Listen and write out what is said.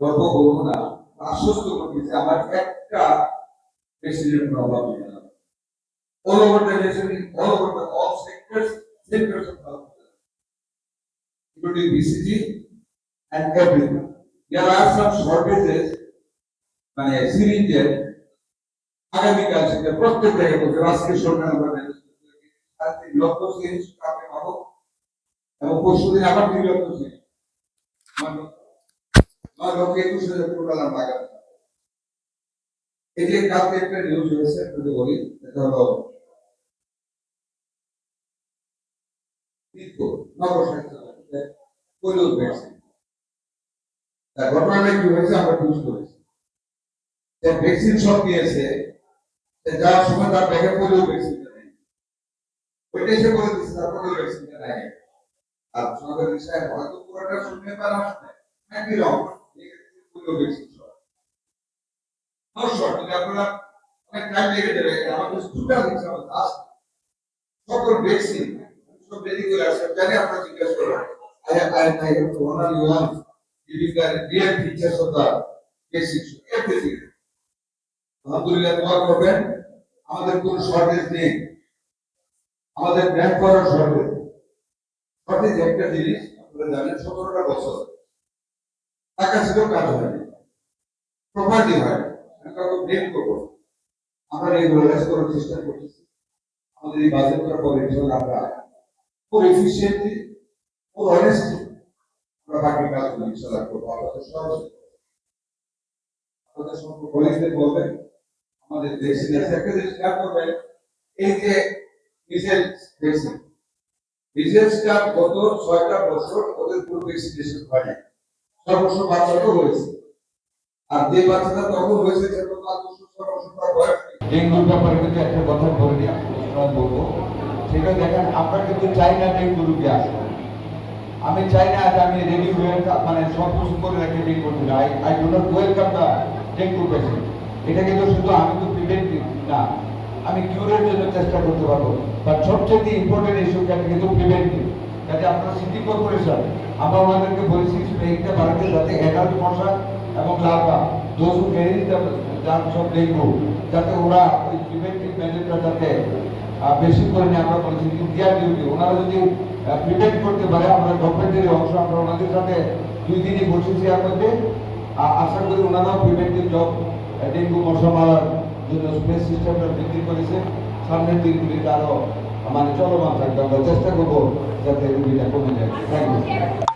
গল্প বলবো না, আশ্বস্ত করতেছে আমার একটা প্রেসিডেন্ট অভাব নেই। All over the nation, all over the all sectors of health, including BCG and everything. There are some shortages, মানে সিরিঞ্জের আগামীকাল থেকে প্রত্যেক জায়গায় বলছে রাষ্ট্রীয় সরকার আমরা ম্যানেজ করতে পারি। আর 3 লক্ষ সিরিঞ্জ কাপে পাবো এবং পরশুদিন আবার 2 লক্ষ সিরিঞ্জ 9,21,000 টোটাল আমরা আগামী। এই যে কালকে একটা নিউজ হয়েছে যদি বলি, এটা হলো ঘটনাটা কি হয়েছে আমরা বুঝ করেছি যে ভ্যাকসিন সব দিয়েছে, যাওয়ার সময় তার ব্যাগে পোলিও ভ্যাকসিনটা নেই, ওইটা এসে বলে দিচ্ছে তার পোলিও ভ্যাকসিনটা নেই। আর সরকার সাহেব হয়তো পুরোটা শুনতে পারা একই রকম পোলিও ভ্যাকসিন শর্ট যদি আপনারা অনেক টাইম লেগে যাবে আমাদের টোটাল হিসাব আছে সকল ভ্যাকসিন সব রেডি করে আসছে জানি আপনারা জিজ্ঞাসা করবেন I have to honor you all giving the real features of the basics everything. আলহামদুলিল্লাহ দোয়া করবেন আমাদের কোনো শর্টেজ নেই, আমাদের ব্যাংক করার শর্টেজ একটা জিনিস আপনারা জানেন 17টা বছর টাকা ছিল কাজ হয়নি, প্রপার্টি হয় কাউকে ব্লেম করবো, আমরা রেগুলারাইজ করার চেষ্টা করতেছি। আমাদের এই বাজেটটা পরে আমরা খুব এফিসিয়েন্টলি খুব অনেস্টলি আমরা বাকি কাজগুলো ইনশাআল্লাহ করবো। আপনাদের সহজ আপনাদের সব কলিগদের বলবেন আমাদের ভ্যাকসিন আছে একটা জিনিস খেয়াল করবেন, এই যে মিজেলসটা গত 6টা বছর ওদের পুরো ভ্যাকসিনেশন হয়নি, সর্বস্ব বাচ্চাটা হয়েছে। আর যে বাচ্চাটা তখন হয়েছে সেটা 5 বছর 6 বছর বয়স। ডেঙ্গুর ব্যাপারে কিন্তু একটা কথা বলে নিয়ে বলবো, সেটা দেখেন আমরা কিন্তু চাই না ডেঙ্গু রোগী আসে, আমি চাই না যে আমি রেডি হয়ে মানে সব কিছু করে রেখে ডেঙ্গু করতে না। I do not welcome the dengue patient. এটা কিন্তু শুধু আমি তো প্রিভেন্টিভ না, আমি কিউরের জন্য চেষ্টা করতে পারবো, বাট সবচেয়ে ইম্পর্টেন্ট ইস্যু কিন্তু প্রিভেন্টিভ। কাজে আপনারা সিটি কর্পোরেশন আমরা ওনাদেরকে বলেছি স্প্রেইংটা বাড়াতে, যাতে অ্যাডাল্ট মশা এবং লার্ভা দোজ হু ক্যারি সব ডেঙ্গু, যাতে ওরা ওই প্রিভেন্টিভ মেজারটা যাতে বেশি করে নিয়ে আমরা বলেছি দেয়ার ডিউটি। ওনারা যদি প্রিভেন্ট করতে পারে, আমরা গভর্নমেন্টের অংশ আমরা ওনাদের সাথে 2 দিনই বসেছি, এর মধ্যে আশা করি ওনারাও প্রিভেন্টিভ জব ডেঙ্গু মশা মারার জন্য স্পেস সিস্টেমটা বৃদ্ধি করেছে। সামনের দিনগুলিতে আরো মানে চলমান থাকবে, আমরা চেষ্টা করবো যাতে রোগীটা কমে যায়। Thank you.